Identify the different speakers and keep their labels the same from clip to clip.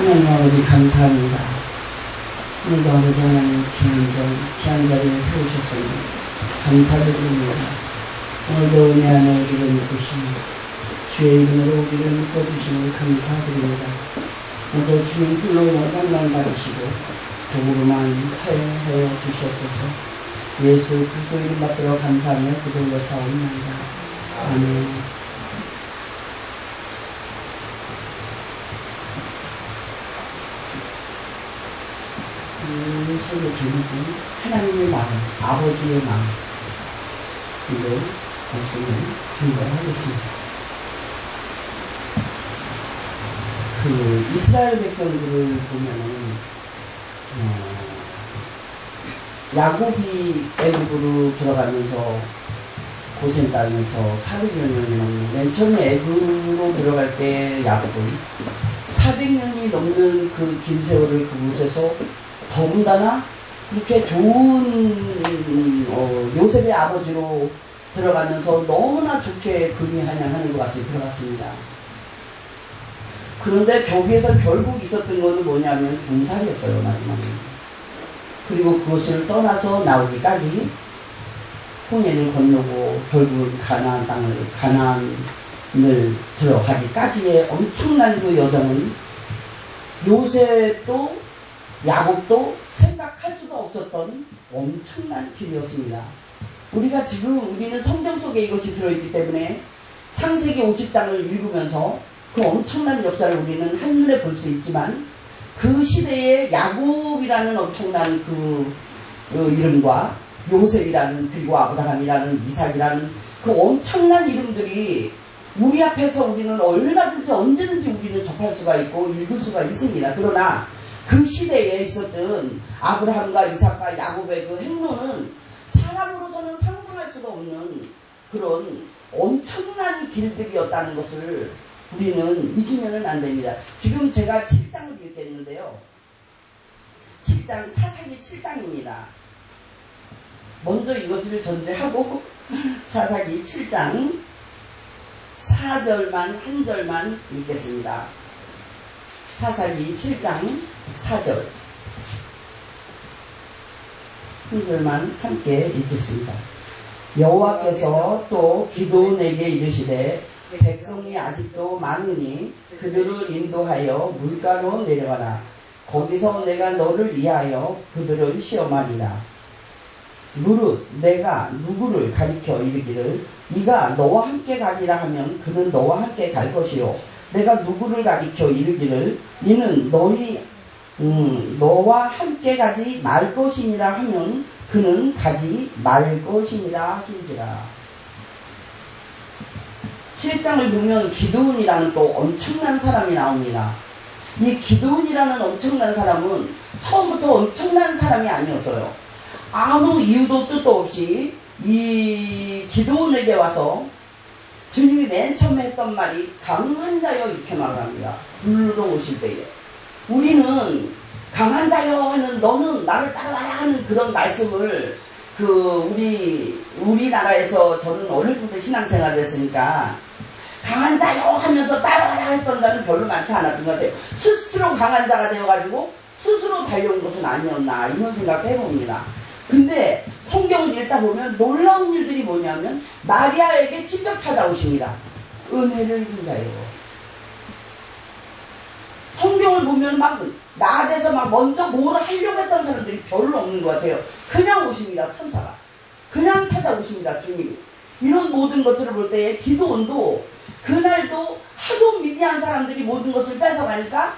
Speaker 1: 하나님 아버지 감사합니다. 오늘도 아버지 하나님 귀한 자리에 세우셨으니 감사를 드립니다. 오늘도 은혜 안에 우리를 묶으시니 주의 이름으로 우리를 묶어주시니 감사드립니다. 오늘도 주님 홀로 영광만 받으시고 도구로만 사용하여 주시옵소서. 예수 그리스도 이름 받들어 감사하며 기도를 사옵나이다. 아멘. 설교 제목은 하나님의 마음, 아버지의 마음. 그리고 말씀을 준비하겠습니다. 이스라엘 백성들을 보면은 야곱이 애굽으로 들어가면서 고생 따면서 400년이 맨 처음에 애굽으로 들어갈 때 야곱은 400년이 넘는 그 긴 세월을 그곳에서 더군다나 그렇게 좋은 요셉의 아버지로 들어가면서 너무나 좋게 금이한양하는 것 같이 들어갔습니다. 그런데 거기에서 결국 있었던 것은 뭐냐면 종살이였어요. 마지막에. 그리고 그것을 떠나서 나오기까지 홍해를 건너고 결국 가나안을 들어가기까지의 엄청난 그 여정은 요셉도 야곱도 생각할 수가 없었던 엄청난 길이었습니다. 우리는 성경 속에 이것이 들어있기 때문에 창세기 50장을 읽으면서 그 엄청난 역사를 우리는 한눈에 볼 수 있지만 그 시대에 야곱이라는 엄청난 그 이름과 요셉이라는 그리고 아브라함이라는 이삭이라는 그 엄청난 이름들이 우리 앞에서 우리는 얼마든지 언제든지 우리는 접할 수가 있고 읽을 수가 있습니다. 그러나 그 시대에 있었던 아브라함과 이삭과 야곱의 그 행로는 사람으로서는 상상할 수가 없는 그런 엄청난 길들이었다는 것을 우리는 잊으면 안 됩니다. 지금 제가 7장을 읽겠는데요. 7장, 사사기 7장입니다. 먼저 이것을 전제하고 사사기 7장 4절만 한 절만 읽겠습니다. 사사기 7장 4절 한 절만 함께 읽겠습니다. 여호와께서 또 기드온에게 이르시되 백성이 아직도 많으니 그들을 인도하여 물가로 내려가라. 거기서 내가 너를 위하여 그들을 시험하리라. 무릇 내가 누구를 가리켜 이르기를 이가 너와 함께 가리라 하면 그는 너와 함께 갈 것이요 내가 누구를 가리켜 이르기를 이는 너와 함께 가지 말 것이니라 하면 그는 가지 말 것이니라 하신지라. 7장을 보면 기드온이라는 또 엄청난 사람이 나옵니다. 이 기드온이라는 엄청난 사람은 처음부터 엄청난 사람이 아니었어요. 아무 이유도 뜻도 없이 이 기드온에게 와서 주님이 맨 처음에 했던 말이 강한 자여 이렇게 말을 합니다. 불러 오실 때에 우리는 강한 자여 하는 너는 나를 따라와라 하는 그런 말씀을 우리나라에서 저는 어릴 때부터 신앙생활을 했으니까 강한 자여 하면서 따라와라 했던 자는 별로 많지 않았던 것 같아요. 스스로 강한 자가 되어가지고 스스로 달려온 것은 아니었나 이런 생각도 해봅니다. 근데 성경을 읽다 보면 놀라운 일들이 뭐냐면 마리아에게 직접 찾아오십니다. 은혜를 입은 자요. 성경을 보면 막 나대서 막 먼저 뭘 하려고 했던 사람들이 별로 없는 것 같아요. 그냥 오십니다. 천사가. 그냥 찾아오십니다. 주님이. 이런 모든 것들을 볼 때에 기드온도 그날도 하도 미디안 사람들이 모든 것을 뺏어가니까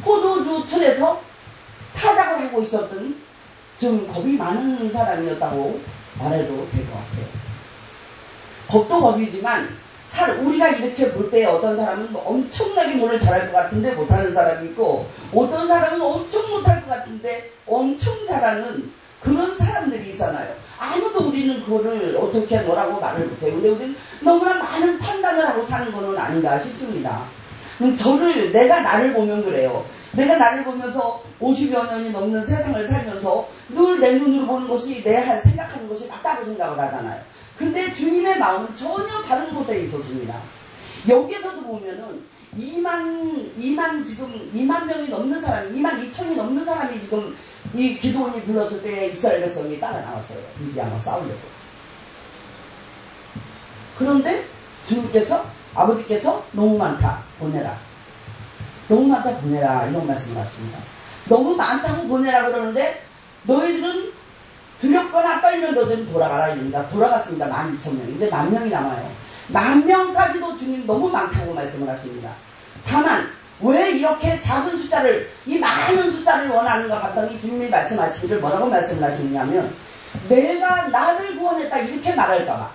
Speaker 1: 포도주 틀에서 타작을 하고 있었던 좀 겁이 많은 사람이었다고 말해도 될 것 같아요. 겁도 겁이지만 우리가 이렇게 볼 때 어떤 사람은 엄청나게 뭐를 잘할 것 같은데 못하는 사람이 있고 어떤 사람은 엄청 못할 것 같은데 엄청 잘하는 그런 사람들이 있잖아요. 아무도 우리는 그거를 어떻게 뭐라고 말을 못해요. 근데 우리는 너무나 많은 판단을 하고 사는 거는 아닌가 싶습니다. 내가 나를 보면 그래요. 내가 나를 보면서 50여 년이 넘는 세상을 살면서 늘 내 눈으로 보는 것이 내 생각하는 것이 맞다고 생각을 하잖아요. 근데 주님의 마음은 전혀 다른 곳에 있었습니다. 여기에서도 보면은 지금 2만 명이 넘는 사람이, 2만 2천이 넘는 사람이 지금 이 기드온이 불렀을 때 이스라엘 백성이 따라 나왔어요. 미디안과 싸우려고. 그런데 주님께서, 아버지께서 너무 많다, 보내라. 너무 많다, 보내라. 이런 말씀을 하십니다. 너무 많다고 보내라 그러는데 너희들은 두렵거나 떨리면 너희들은 돌아가라 이럽니다. 돌아갔습니다. 12,000명. 근데 10,000명이 남아요. 10,000명까지도 주님 너무 많다고 말씀을 하십니다. 다만 왜 이렇게 작은 숫자를, 이 많은 숫자를 원하는가 봤더니 주님이 말씀하시기를 뭐라고 말씀을 하시느냐면, 내가 나를 구원했다 이렇게 말할까봐.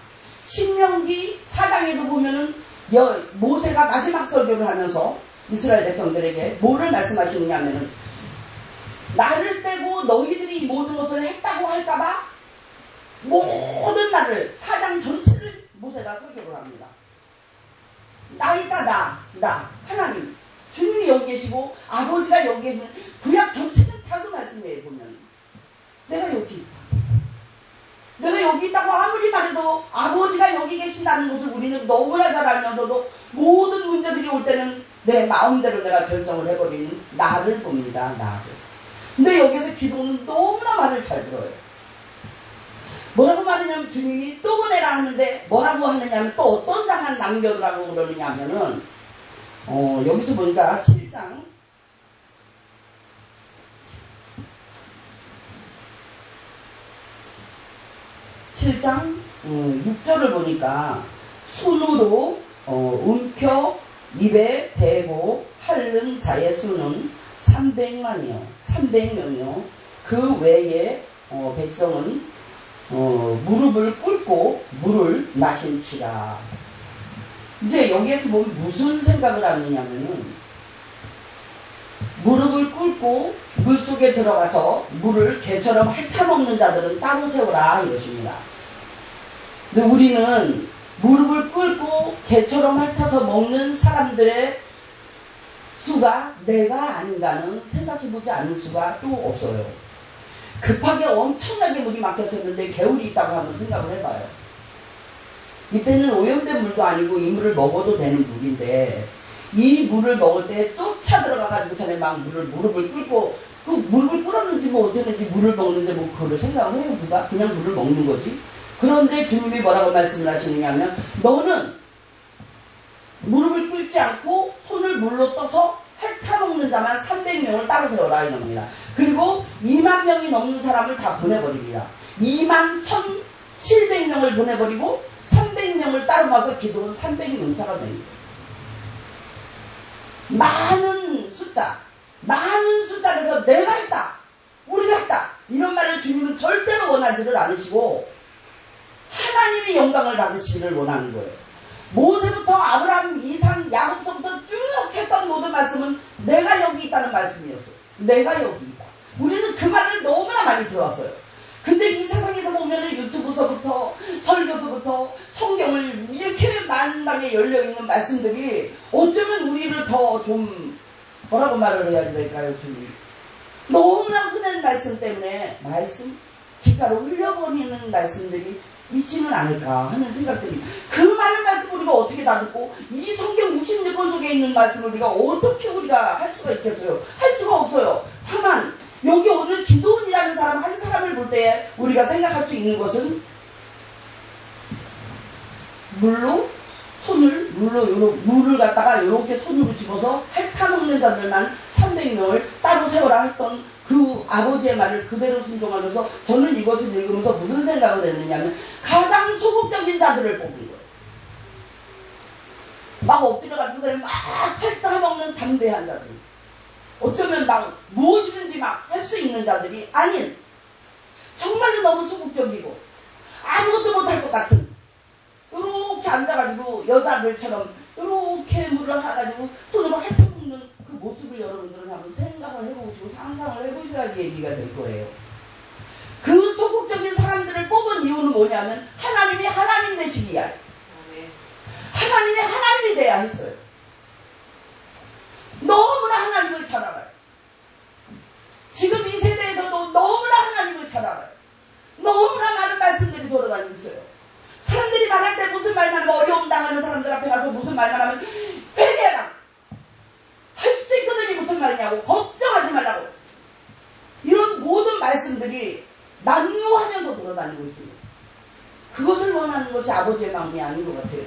Speaker 1: 신명기 4장에도 보면은 모세가 마지막 설교를 하면서 이스라엘 백성들에게 뭐를 말씀하시느냐면은, 나를 빼고 너희들이 이 모든 것을 했다고 할까봐 모든 날을 4장 전체를 모세가 설교를 합니다. 나이다 나 하나님, 주님이 여기 계시고 아버지가 여기 계시는 구약 전체는 다 그 말씀이에요. 보면 내가 여기 있다, 내가 여기 있다고 아무리 말해도 아버지가 여기 계신다는 것을 우리는 너무나 잘 알면서도 모든 문제들이 올 때는 내 마음대로 내가 결정을 해버리는 나를 봅니다. 나를. 근데 여기서 기도는 너무나 말을 잘 들어요. 뭐라고 말하냐면, 주님이 또 보내라 하는데 뭐라고 하느냐면, 또 어떤 장만 남겨두라고 그러느냐 하면은, 여기서 보니까 7장 6절을 보니까, 순으로 움켜 입에 대고 핥는 자의 수는 300만이요 300명이요 그 외에 백성은 무릎을 꿇고 물을 마신지라. 이제 여기에서 보면 무슨 생각을 하느냐면은, 무릎을 꿇고 물속에 들어가서 물을 개처럼 핥아먹는 자들은 따로 세워라 이것입니다. 근데 우리는 무릎을 꿇고 개처럼 핥아서 먹는 사람들의 수가 내가 아닌가는 생각해보지 않을 수가 또 없어요. 급하게 엄청나게 물이 막혔었는데 개울이 있다고 한번 생각을 해봐요. 이때는 오염된 물도 아니고 이 물을 먹어도 되는 물인데, 이 물을 먹을 때 쫓아 들어가가지고 전에 막 무릎을 꿇고, 그 무릎을 꿇었는지 뭐 어땠는지 물을 먹는데 뭐 그걸 생각을 해요. 누가? 그냥 물을 먹는 거지. 그런데 주님이 뭐라고 말씀을 하시느냐면, 너는 무릎을 꿇지 않고 손을 물로 떠서 핥아먹는 자만 300명을 따로 세워라 이럽니다. 그리고 2만 명이 넘는 사람을 다 보내버립니다. 2만 1,700명을 보내버리고 300명을 따로 모아서 기도는 300명사가 됩니다. 많은 숫자에서 내가 했다, 우리가 했다 이런 말을 주님은 절대로 원하지를 않으시고 하나님의 영광을 받으시기를 원하는 거예요. 모세부터 아브라함, 이삭, 야곱서부터 쭉 했던 모든 말씀은 내가 여기 있다는 말씀이었어요. 내가 여기 있다. 우리는 그 말을 너무나 많이 들었어요. 근데 이 세상에서 보면은 유튜브서부터 설교서부터 성경을 이렇게 만방에 열려있는 말씀들이 어쩌면 우리를 더 좀 뭐라고 말을 해야 될까요? 주님, 너무나 흔한 말씀 때문에 귓가로 흘려버리는 말씀들이 있지는 않을까 하는 생각들이, 그 많은 말씀 우리가 어떻게 다 듣고 이 성경 66권 속에 있는 말씀을 어떻게 우리가 할 수가 있겠어요? 할 수가 없어요. 다만 여기 오늘 기도원이라는 사람 한 사람을 볼 때 우리가 생각할 수 있는 것은, 물을 갖다가 이렇게 손으로 집어서 핥아먹는 자들만 300명을 따로 세워라 했던 그 아버지의 말을 그대로 순종하면서, 저는 이것을 읽으면서 무슨 생각을 했느냐면, 가장 소극적인 자들을 뽑은 거예요. 막 엎드려가지고 그냥 막 핥아먹는 담대한 자들, 어쩌면 막 무엇이든지 막 할 수 있는 자들이 아닌, 정말로 너무 소극적이고 아무것도 못할 것 같은, 이렇게 앉아가지고 여자들처럼 이렇게 물을 해가지고 손으로 핥아먹는 그 모습을 여러분들은 한번 생각을 해보시고 상상을 해보셔야 얘기가 될 거예요. 그 소극적인 사람들을 뽑은 이유는 뭐냐면, 하나님이 하나님 되시기야. 하나님이 하나님이 돼야 했어요. 너무나 하나님을 잘 알아요. 지금 이 세대에서도 너무나 하나님을 잘 알아요. 너무나 많은 말씀들이 돌아다니고 있어요. 사람들이 말할 때 무슨 말만 하면, 어려움 당하는 사람들 앞에 가서 무슨 말만 하면 회개해라, 거냐고, 걱정하지 말라고, 이런 모든 말씀들이 난무하면서 돌아다니고 있습니다. 그것을 원하는 것이 아버지의 마음이 아닌 것 같아요.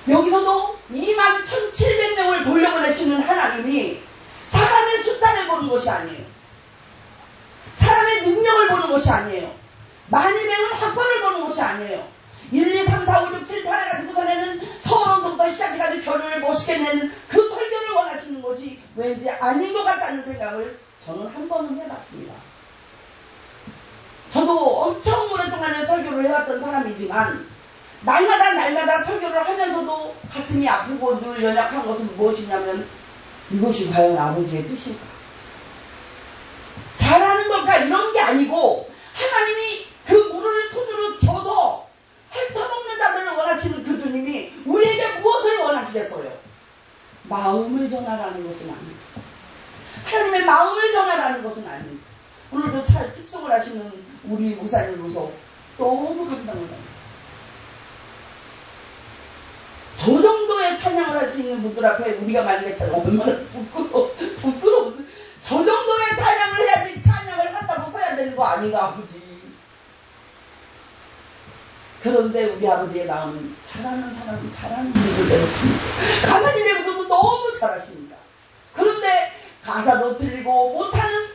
Speaker 1: 여기서도 21,700명을 돌려보내시는 하나님이 사람의 숫자를 보는 것이 아니에요. 사람의 능력을 보는 것이 아니에요. 많이 배운 학벌을 보는 것이 아니에요. 1, 2, 3, 4, 5, 6, 7, 8 해가지고서는 서론서부터 시작해가지고 결론을 멋있게 내는 그 설교를 원하시는 것이 왠지 아닌 것 같다는 생각을 저는 한 번은 해봤습니다. 저도 엄청 오랫동안 설교를 해왔던 사람이지만 날마다 설교를 하면서도 가슴이 아프고 늘 연약한 것은 무엇이냐면, 이것이 과연 아버지의 뜻일까? 잘하는 걸까? 이런 게 아니고, 하나님이 그 물을 손으로 져서 핥아먹는 자들을 원하시는 그 주님이 우리에게 무엇을 원하시겠어요? 마음을 전하라는 것은 아닙니다. 하나님의 마음을 전하라는 것은 아닙니다. 오늘도 특성을 하시는 우리 목사님으로서 너무 감당을 합니다. 저 정도의 찬양을 할 수 있는 분들 앞에 우리가 만약에 얼마나 부끄러워. 저 정도의 찬양을 해야지 찬양을 한다고 서야 되는 거 아닌가, 아버지. 그런데 우리 아버지의 마음은 잘하는 사람은 잘하는 분들대로 줍니다. 가만히 내버려도 너무 잘하십니다. 그런데 가사도 틀리고 못하는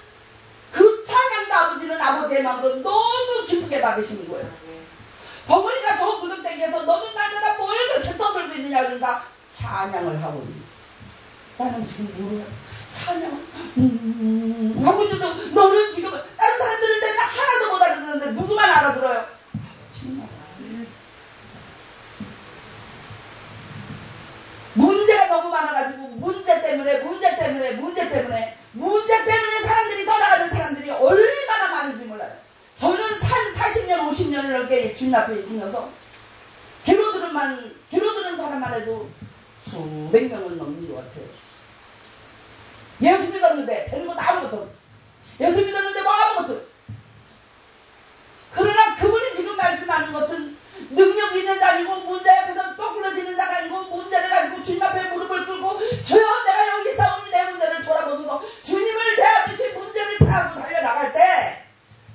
Speaker 1: 그 찬양도 아버지는 아버지의 마음으로 너무 기쁘게 받으시는 거예요. 버머리가 저 구석대기에서 너는 날마다 뭘 그렇게 떠들고 있느냐, 그러니까 찬양을 하고 있는. 나는 지금 뭐야? 찬양 하고 있는데 너는 지금 다른 사람들은 내가 하나도 못 알아듣는데 누구만 알아들어요? 아버지만 알아들어요. 문제가 너무 많아가지고 문제 때문에 사람들이 떠나가는 사람들이 얼마나 많은지 몰라요. 저는 40년 50년을 넘게 주님 앞에 있으면서 귀로 들은 사람만 해도 수백 명은 넘는 것 같아요. 예수 믿었는데 되는 것도 아무것도, 예수 믿었는데 뭐 아무것도. 그러나 그분이 지금 말씀하는 것은 능력이 있는 자 아니고, 문제 앞에서 떠굴러지는 자가 아니고, 문제를 가지고 주님 앞에 무릎을 꿇고 주여 내가 여기 싸우니 내 문제를 돌아보소서, 주님을 대하듯이 문제를 타고 달려나갈 때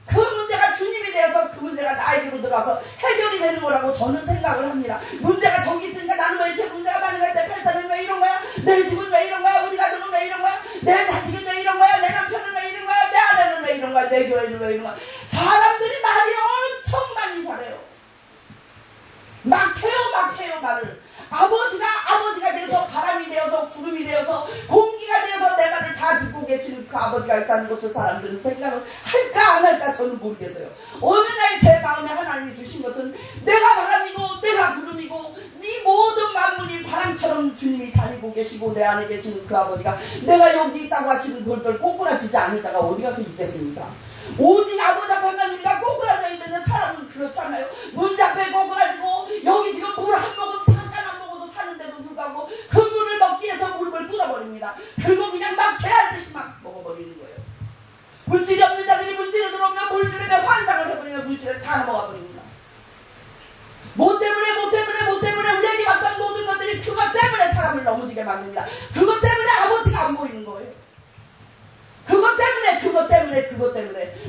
Speaker 1: 그 문제가 주님이 되어서 그 문제가 나에게로 들어와서 해결이 되는 거라고 저는 생각을 합니다. 문제가 저기 있으니까 나는 왜 이렇게 문제가 많은가, 내 팔자는 왜 이런 거야, 내 집은 왜 이런 거야, 우리 가족은 왜 이런 거야, 내 자식은 왜 이런 거야, 내 남편은 왜 이런 거야, 내 아내는 왜 이런 거야, 내 교회는 왜 이런 거야. 사람들이 말이 엄청 많이 잘해요. 막해요 말을. 아버지가 되어서 바람이 되어서 구름이 되어서 공기가 되어서 내 말을 다 듣고 계시는 그 아버지가 있다는 것을 사람들은 생각을 할까 안 할까 저는 모르겠어요. 어느 날 제 마음에 하나님이 주신 것은 내가 바람이고 내가 구름이고 네 모든 만물이 바람처럼 주님이 다니고 계시고 내 안에 계시는 그 아버지가 내가 여기 있다고 하시는 그걸 꼬꾸라지지 않을 자가 어디 가서 있겠습니까? 오직 아버지 앞에만 우리가 꼬꾸라져 있는 사람은 그렇잖아요. 문 앞에 꼬꾸라지고 여기 지금 물 한 모금 잠깐 안 먹어도 사는데도 불구하고 그 물을 먹기 위해서 무릎을 뚫어버립니다. 그리고 그냥 막 개알듯이 막 먹어버리는 거예요. 물질이 없는 자들이 물질에 들어오면 물질에 환상을 해버리면 물질을 다 넘어가버립니다. 뭐 때문에 우리에게 왔던 모든 것들이 그것 때문에 사람을 넘어지게 만듭니다. 그것 때문에 아버지가 안 보이는 거예요. 그것 때문에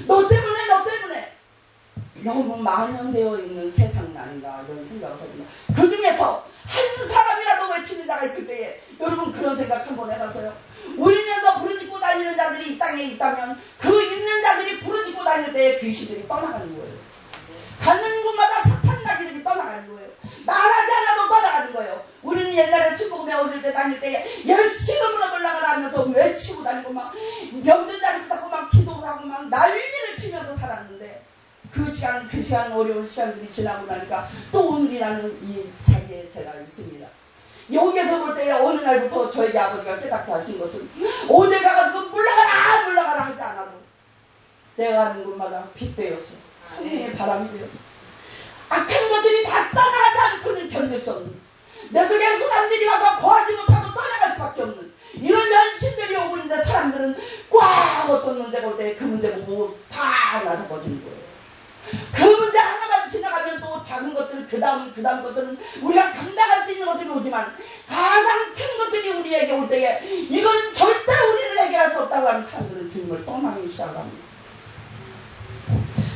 Speaker 1: 너 때문에 너무 만연되어 있는 세상이 아닌가 이런 생각을 합니다. 그 중에서 한 사람이라도 외치는 자가 있을 때에 여러분 그런 생각 한번 해봤어요? 울면서 부르짖고 다니는 자들이 이 땅에 있다면 그 있는 자들이 부르짖고 다닐 때에 귀신들이 떠나가는 거예요. 가는 곳마다 사탄 나귀들이 떠나가는 거예요. 말하지 않아도 떠나가는 거예요. 우리는 옛날에 술 먹으며 어릴 때 다닐 때에 열심히 무릎을 나가라 하면서 외치고 다니고 막 병든 자리 붙잡고 막 기도를 하고 막 난리를 치면서 살았는데 그 시간 어려운 시간들이 지나고 나니까 또 오늘이라는 이 자리에 제가 있습니다. 여기에서 볼 때 어느 날부터 저에게 아버지가 깨닫게 하신 것은 어디 가가지고 물러가라 하지 않아도 내가 가는 곳마다 빛되었어. 성령의 바람이 되었어. 악한 것들이 다 떠나가지 않고는 견딜 수 없는, 내 속에 흑암들이 와서 거하지 못하고 떠나갈 수밖에 없는 이런 현실들이 오고 있는데 사람들은 꽉 어떤 문제가 올 때 그 문제 보고 다 나서버리는 거예요. 그 문제 하나만 지나가면 또 작은 것들, 그 다음 것들은 우리가 감당할 수 있는 것들이 오지만 가장 큰 것들이 우리에게 올 때에 이거는 절대로 우리는 해결할 수 없다고 하는 사람들은 주님을 떠나기 시작합니다.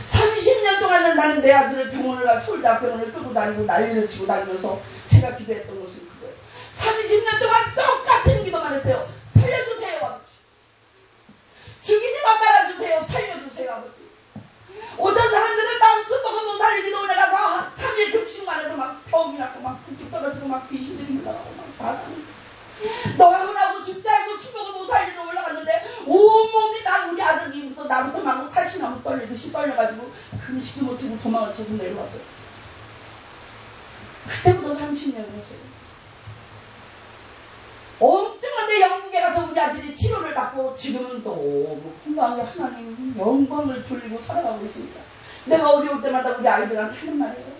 Speaker 1: 30년 동안은 나는 내 아들을 병원을 가 서울대학병원을 끌고 다니고 난리를 치고 다니면서 제가 기도했던 것은 그거예요. 30년 동안 똑같은 기도만 했어요. 살려주세요 아버지. 죽이지만 말아주세요. 살려주세요 아버지. 어떤 사람들은 마음속 먹어 못 살리기도 오래 가서 3일 급식만 해도 막 병이 나고 막 뚝뚝 떨어지고 막 귀신들이 물러가고 막 다 사는 너하고 나하고 죽자 해고 술 먹어 못 살리러 올라갔는데 온몸이 나 우리 아들이부터 나부터 막 살치나무 떨리듯이 떨려가지고 금식도 못하고 도망을 쳐서 내려왔어요. 그때부터 30년이었어요. 엉뚱한데 영국에 가서 우리 아들이 치료를 받고 지금은 너무 건강하게 하나님 영광을 돌리고 살아가고 있습니다. 내가 어려울 때마다 우리 아이들한테 하는 말이에요.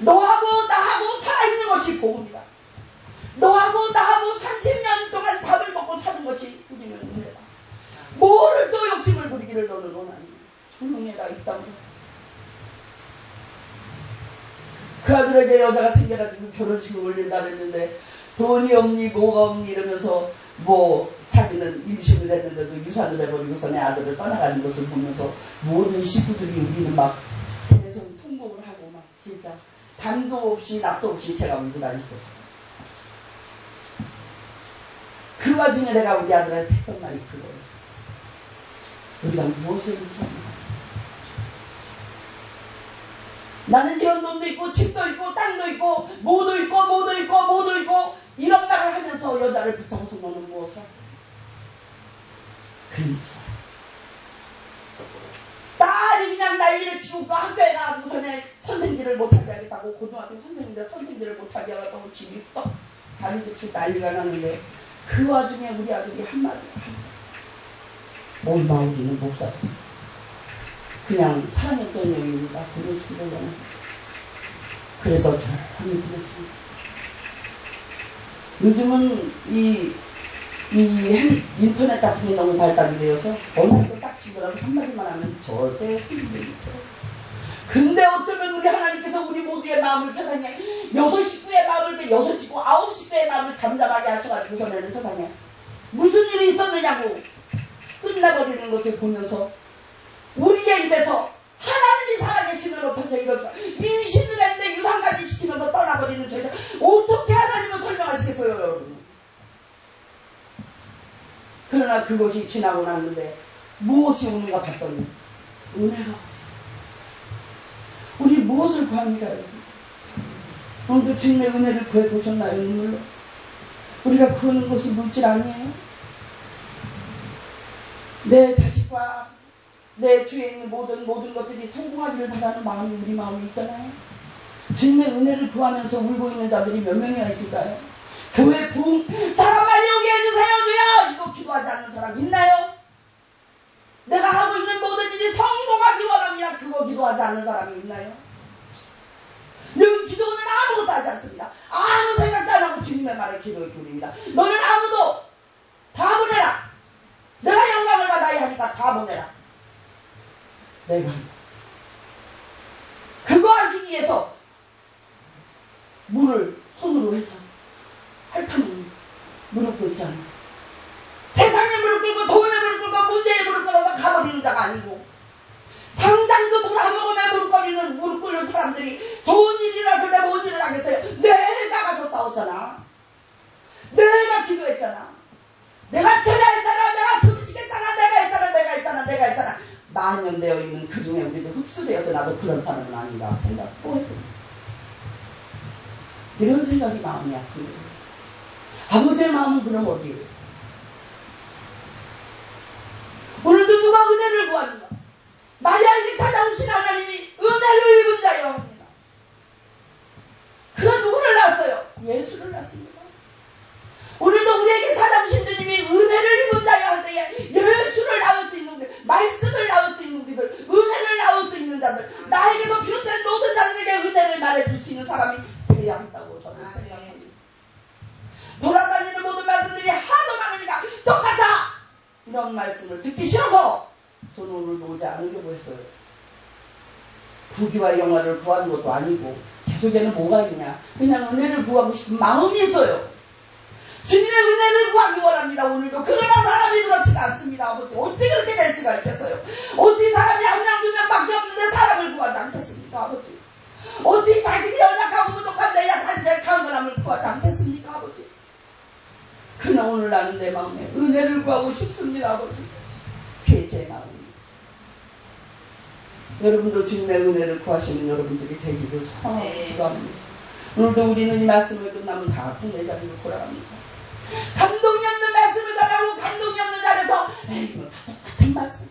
Speaker 1: 너하고 나하고 살아있는 것이 복음이다. 너하고 나하고 30년 동안 밥을 먹고 사는 것이 우리는 은혜다. 뭐를 또 욕심을 부리기를 너는 원하니 조용히 해라 있다고. 그 아들에게 여자가 생겨가지고 결혼식을 올린다 그랬는데 돈이 없니 뭐가 없니 이러면서 뭐 자기는 임신을 했는데도 유산을 해버리고서 내 아들을 떠나가는 것을 보면서 모든 식구들이 우리는 막 대성 통곡을 하고 막 진짜 반도 없이 납도 없이 제가 울고 다녔었어요. 그 와중에 내가 우리 아들한테 했던 말이 그거였어요. 우리가 무엇을 못합니까? 나는 이런 돈도 있고 집도 있고 땅도 있고 뭐도 있고 뭐도 있고 뭐도 있고 이런 말을 하면서 여자를 붙잡아서 너는 무엇을 할까? 그렇죠. 딸이 그냥 난리를 치우고 학교에 가고서는 선생님들을 못하게 하겠다고 고등학교 선생님들 선생님들을 못하게 하겠다고 집이 썩 다리듯이 난리가 나는데 그 와중에 우리 아들이 한마디를 합니다. 엄마 우리는 목사들 그냥 사랑했던 여인이다 보내주기를 원합니다. 그래서 조용히 보냈습니다. 요즘은 이 인터넷 같은 게 너무 발달이 되어서 어느 학교 딱 집어라서 한마디만 하면 절대 선생님이 못해요. 근데 어쩌면 우리 하나님께서 우리 모두의 마음을 세상에 6식구의 마음을 6식구 9식구의 마음을 잠잠하게 하셔가지고 전에는 세상에 무슨 일이 있었느냐고 끝나버리는 것을 보면서 우리의 입에서 하나님이 살아계시면 어떻게 이러죠. 임신을 했는데 유산까지 시키면서 떠나버리는 저희를 어떻게 하나님은 설명하시겠어요 여러분. 그러나 그것이 지나고 났는데 무엇이 오는가 봤더니 은혜가 왔어요. 우리 무엇을 구합니까 여러분? 오늘도 주님의 은혜를 구해보셨나요? 눈물로 우리가 구하는 것이 물질 아니에요? 내 자식과 내 주위에 있는 모든 것들이 성공하기를 바라는 마음이 우리 마음에 있잖아요. 주님의 은혜를 구하면서 울고 있는 자들이 몇 명이나 있을까요? 교회 부흥 사람 많이 오게 해주세요 주여 이거 기도하지 않는 사람 있나요? 내가 하고 있는 모든 일이 성공하기 원합니다. 그거 기도하지 않는 사람이 있나요? 여기 기도는 아무것도 하지 않습니다. 아무 생각도 안 하고 주님의 말에 기도의 기울입니다. 너는 아무도 다 보내라. 내가 영광을 받아야 하니까 다 보내라. 내가 그거 하시기 위해서 물을 손으로 해서 핥아놓은 무릎 꿇지 않아. 세상에 무릎 꿇고 돈에 무릎 꿇고 문제에 무릎 꿇어서 가버리는 자가 아니고 당장 그 물 한 모금에 무릎 꿇는 사람들이 좋은 일이라서 내가 뭔 일을 하겠어요. 내가 가서 싸웠잖아. 내가 기도했잖아. 내가 전화했잖아. 내가 금식했잖아. 내가 했잖아. 만연되어 있는 그 중에 우리도 흡수되어서 나도 그런 사람은 아닌가 생각 또 해봅니다. 이런 생각이 마음이 아픈 거예요. 아버지의 마음은 그럼 어디에요? 오늘도 누가 은혜를 구하는가? 마리아에게 찾아오신 하나님이 은혜를 입은 자여 합니다. 그가 누구를 낳았어요? 예수를 낳습니다. 오늘도 우리에게 찾아오신 주님이 은혜를 입은 자여 할 때에 예수를 낳을 수 있는 우리들, 말씀을 낳을 수 있는 우리들, 은혜를 낳을 수 있는 자들, 나에게도 비롯된 모든 자들에게 은혜를 말해줄 수 있는 사람이 되어야 한다고 저는 생각합니다. 돌아다니는 모든 말씀들이 하도 많으니까 똑같아! 이런 말씀을 듣기 싫어서 저는 오늘 오지 않으려고 했어요. 부귀와 영화를 구하는 것도 아니고 속에는 뭐가 있냐? 그냥 은혜를 구하고 싶은 마음이 있어요. 주님의 은혜를 구하기 원합니다. 오늘도. 그러나 사람이 그렇지가 않습니다. 아버지, 어떻게 그렇게 될 수가 있겠어요? 어찌 사람이 한 명, 두 명밖에 없는데 사람을 구하지 않겠습니까? 아버지, 어찌 자식이 연약하고 부족한 내야 자식의 강건함을 구하지 않겠습니까? 아버지, 그러나 오늘 나는 내 마음에 은혜를 구하고 싶습니다. 아버지, 그게 제 마음입니다. 여러분도 주님의 은혜를 구하시는 여러분들이 되기를 소원하고 기도합니다. 오늘도 우리는 이 말씀을 끝나면 다 내 자리로 돌아갑니다. 감동이 없는 말씀을 전하고 감동이 없는 자리에서 이건 다 똑같은 말씀,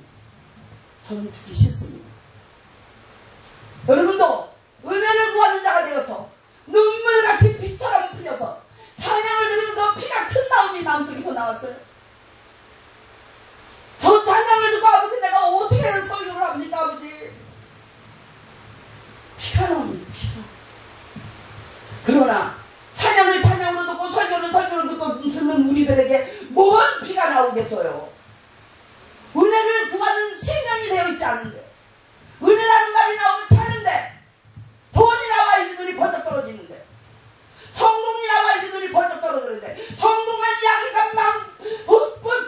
Speaker 1: 저는 듣기 싫습니다. 여러분도 은혜를 구하는 자가 되어서 눈물같이 피처럼 풀려서 찬양을 들으면서 피가 큰 마음이 마음속에서 나왔어요. 저 찬양을 듣고 아버지, 내가 어떻게 해서 설교를 합니까? 아버지, 피가 나옵니다. 피가. 그러나 찬양으로 듣고 설교를 듣고 듣는 우리들에게 뭔 피가 나오겠어요? 은혜를 구하는 신령이 되어 있지 않은데, 은혜라는 말이 나오면 차는데, 돈이 나와야지 눈이 번쩍 떨어지는데, 성공이 나와야지 눈이 번쩍 떨어지는데, 성공한 이야기가 막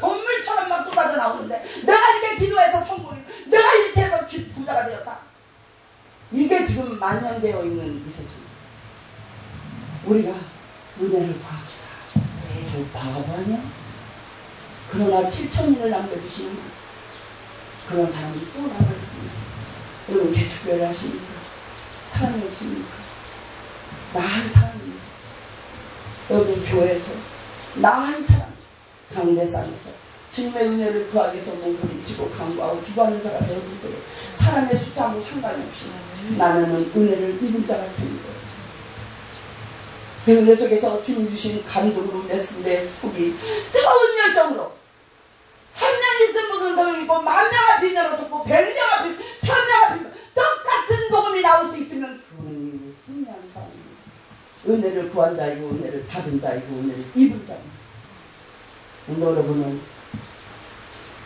Speaker 1: 본물처럼 막 쏟아져 나오는데, 내가 이렇게 기도해서 성공해, 내가 이렇게 해서 부자가 되었다. 이게 지금 만연되어 있는 이 세상. 우리가 은혜를 구합시다. 저 바보 아니야? 그러나 7,000인을 남겨주시는 그런 사람이 또 남아있습니다. 여러분, 개특별히 하십니까? 사람이 없습니까? 나 한 사람입니다. 여러분, 교회에서 나 한 사람, 강대상에서 주님의 은혜를 구하기 위해서 몸부림치고 간구하고 기도하는 자가 되었는데, 사람의 숫자하고 상관없이 나는 은혜를 입은 자가 되는 거예요. 그 은혜 속에서 주님 주신 감동으로 내 속이 뜨거운 열정으로, 한 명 있으면 무슨 소용이고, 10,000명 앞에 열어줬고, 100명 앞에, 1,000명 앞에 똑같은 복음이 나올 수 있으면 그분은 이미 승리한 사람입니다. 은혜를 구한 자이고 은혜를 받은 자이고 은혜를 입은 자입니다. 오늘 여러분은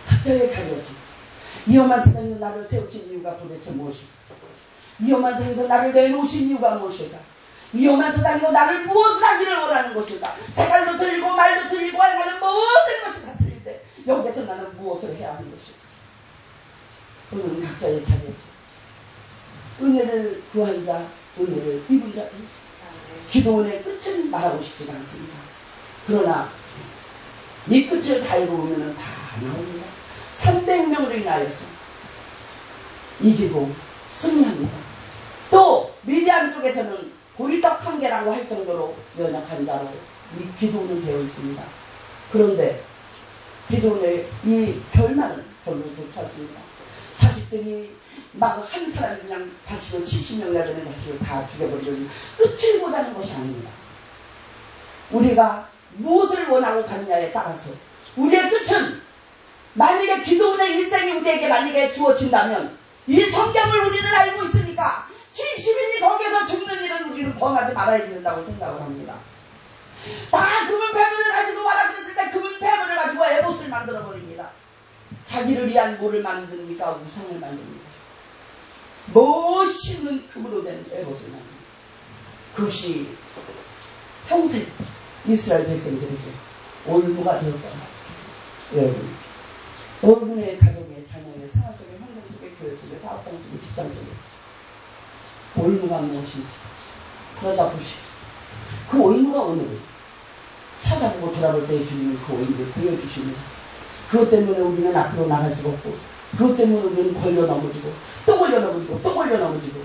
Speaker 1: 각자의 자리에서 위험한 세상에서 나를 세우신 이유가 도대체 무엇일까? 위험한 세상에서 나를 내놓으신 이유가 무엇일까? 위험한 세상에서 나를 무엇을 하기를 원하는 것일까? 색깔도 틀리고 말도 틀리고 하는 모든 것이 다 틀린데 여기서 나는 무엇을 해야 하는 것일까? 오늘은 각자의 자리에서 은혜를 구한 자, 은혜를 입은 자 되면서 기도원의 끝은 말하고 싶지가 않습니다. 그러나 이 끝을 다 읽어보면 다 나옵니다. 300명으로 인하여서 이기고 승리합니다. 또 미디안 쪽에서는 보리떡 한 개라고 할 정도로 연약한 자로 이 기도는 되어 있습니다. 그런데 기도의 이 결말은 별로 좋지 않습니다. 자식들이 막 한 사람이 그냥 자식을 70명이나 되는 자식을 다 죽여버리는 끝을 보자는 것이 아닙니다. 우리가 무엇을 원하고 가느냐에 따라서 우리의 끝은, 만약에 기도원의 일생이 우리에게 만약에 주어진다면 이 성경을 우리는 알고 있으니까 70인이 거기에서 죽는 일은 우리는 범하지 말아야 된다고 생각을 합니다. 다 금은 패물을 가지고 와라 그랬을 때 금은 패물을 가지고 에봇을 만들어버립니다. 자기를 위한 뭐를 만듭니까? 우상을 만듭니다. 멋있는 금으로 된 에봇을 만듭니다. 그것이 평생 이스라엘 백성들에게 올무가 되었다고 여러분, 여러분의 가정의 자녀의 생활 속에, 환경 속에, 교회 속에, 사업장 속에, 직장 속에 올무가 무엇인지 그러다 보시고 그 올무가 오늘 찾아보고 돌아볼 때 주님이 그 올무를 보여주십니다. 그것 때문에 우리는 앞으로 나갈 수가 없고, 그것 때문에 우리는 걸려 넘어지고 또 걸려 넘어지고 또 걸려 넘어지고,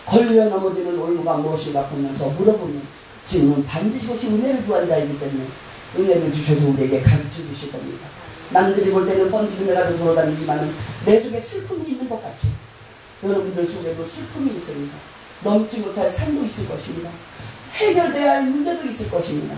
Speaker 1: 걸려 넘어지는 올무가 무엇인가 보면서 물어보면 주님은 반드시 혹시 은혜를 구한 자이기 때문에 은혜를 주셔서 우리에게 가르쳐 주실 겁니다. 남들이 볼 때는 번지름에 가도 돌아다니지만 내 속에 슬픔이 있는 것 같이 여러분들 속에도 슬픔이 있습니다. 넘지 못할 산도 있을 것입니다. 해결돼야 할 문제도 있을 것입니다.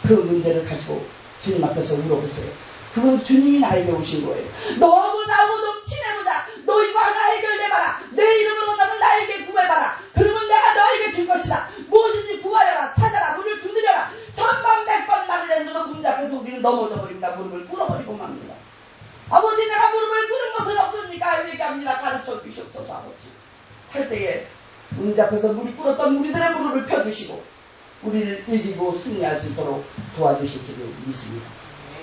Speaker 1: 그 문제를 가지고 주님 앞에서 물어보세요. 그건 주님이 나에게 오신 거예요. 너하고 나하고 좀 친해보자. 너 이거 하나 해결해봐라. 내 이름으로 너는 나에게 구해봐라. 그러면 내가 너에게 줄 것이다. 무엇인지 구하여라. 찾아라. 문을 두드려라. 1000번 100번 말을 했는데도 문제 앞에서 우리는 넘어져 버립니다. 무릎을 꿇어버리고 맙니다. 아버지, 내가 무릎을 꿇은 것은 없습니까? 얘기합니다. 가르쳐 주시옵소서. 아버지 할 때에 응답해서 물이 끓었던 우리들의 무릎을 펴주시고 우리를 이기고 승리할 수 있도록 도와주실 줄 믿습니다.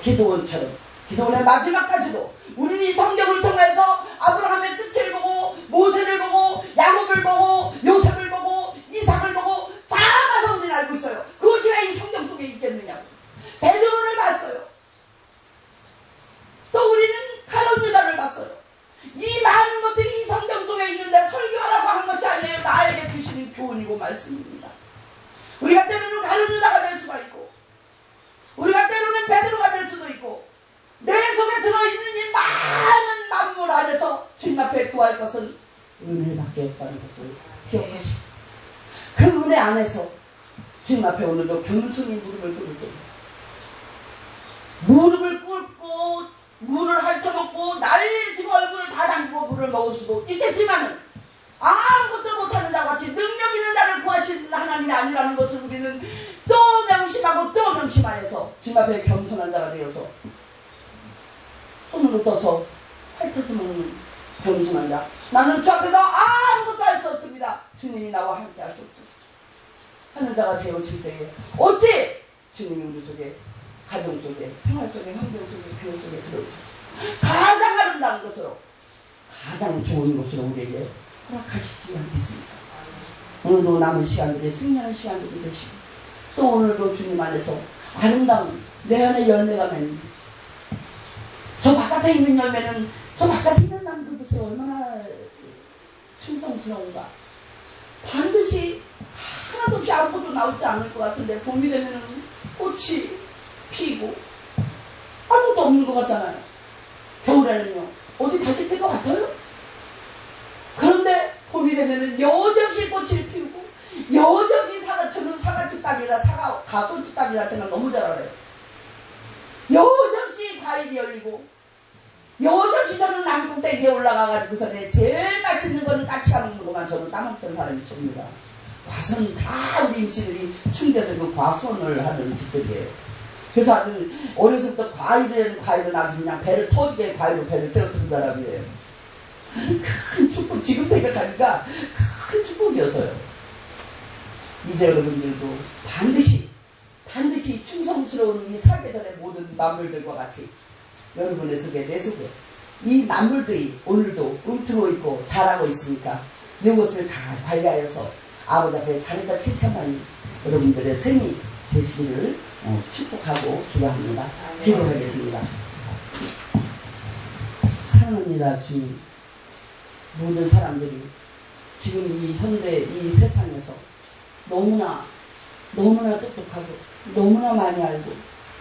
Speaker 1: 기도원처럼 기도원의 마지막까지도 우리는 이 성경을 통해서 아브라함의 뜻을 보고 모세를 보고 야곱을 보고 요셉을 보고 이삭을 보고 다 봐서 우리는 알고 있어요. 그것이 왜 이 성경 속에 있겠느냐고. 베드로를 봤어요. 또 우리는 가룟 유다를 봤어요. 이 많은 것들이 이 성경 속에 있는데 설교하라고 한 것이 아니에요. 나에게 주시는 교훈이고 말씀입니다. 우리가 때로는 가룟 유다가 될 수가 있고 우리가 때로는 베드로가 될 수도 있고 내 속에 들어있는 이 많은 만물 안에서 주님 앞에 구할 것은 은혜밖에 없다는 것을 기억하시고 그 은혜 안에서 주님 앞에 오늘도 겸손히 무릎을 꿇을 때 무릎을 꿇고 물을 핥아먹고 난리를 치고 얼굴을 다 담그고 물을 먹을 수도 있겠지만 아무것도 못하는 자와 같이 능력 있는 자를 구하시는 하나님이 아니라는 것을 우리는 또 명심하고 또 명심하여서 주님 앞에 겸손한 자가 되어서 손으로 떠서 핥아서 먹는 겸손한 자. 나는 주 앞에서 아무것도 할 수 없습니다. 주님이 나와 함께 하시옵소서 하는 자가 되어질 때에 어찌 주님이 우리 속에 가정 속에 생활 속에 환경 속에 교회 속에 들어오셔서 가장 아름다운 것으로 가장 좋은 것으로 우리에게 허락하시지 않겠습니까? 오늘도 남은 시간들이 승리하는 시간들이 되시고 또 오늘도 주님 안에서 아름다운 내 안에 열매가 맺는 저 바깥에 있는 열매는 저 바깥에 있는 남들 보세요. 얼마나 충성스러운가. 반드시 하나도 없이 아무것도 나오지 않을 것 같은데 봄이 되면 꽃이 피고 아무것도 없는 것 같잖아요. 겨울에는요 어디 다칠 것 같아요? 그런데 봄이 되면은 여전히 꽃이 피우고 여전히 저는 사과집 딸이라 가솔집 딸이라 제가 너무 잘 알아요. 여전히 과일이 열리고 여전히 저는 남궁대기에 올라가가지고서 제일 맛있는 거는 까치가 먹는 것만 저는 따먹던 사람이 접니다. 과수는 다 우리 임시들이 충겨서 그 과수원을 하는 집들이에요. 그래서 아주 어려서부터 과일을 아주 그냥 배를 터지게 과일로 배를 찔렀던 사람이에요. 큰 축복, 지금 생각하니까 큰 축복이었어요. 이제 여러분들도 반드시 충성스러운 이 사계절의 모든 만물들과 같이 여러분의 속에 내 속에 이 만물들이 오늘도 움트고 있고 자라고 있으니까 이것을 잘 관리하여서 아버지 앞에 잘했다 칭찬하니 여러분들의 생이 되시기를 축복하고 기도합니다. 기도하겠습니다. 사랑합니다 주님. 모든 사람들이 지금 이 현대 이 세상에서 너무나 똑똑하고 너무나 많이 알고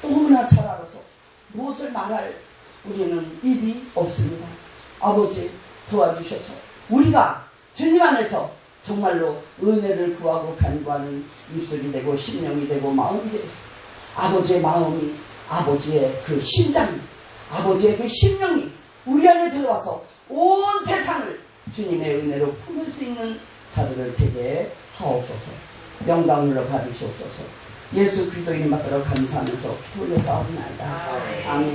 Speaker 1: 너무나 잘 알아서 무엇을 말할 우리는 입이 없습니다. 아버지 도와주셔서 우리가 주님 안에서 정말로 은혜를 구하고 간구하는 입술이 되고 심령이 되고 마음이 되겠습니다. 아버지의 마음이 아버지의 그 심장이 아버지의 그 심령이 우리 안에 들어와서 온 세상을 주님의 은혜로 품을 수 있는 자들을 되게 하옵소서. 영광으로 받으시옵소서. 예수 그리스도 이름 받들어 감사하면서 기도 올려 싸움나이다. 아멘.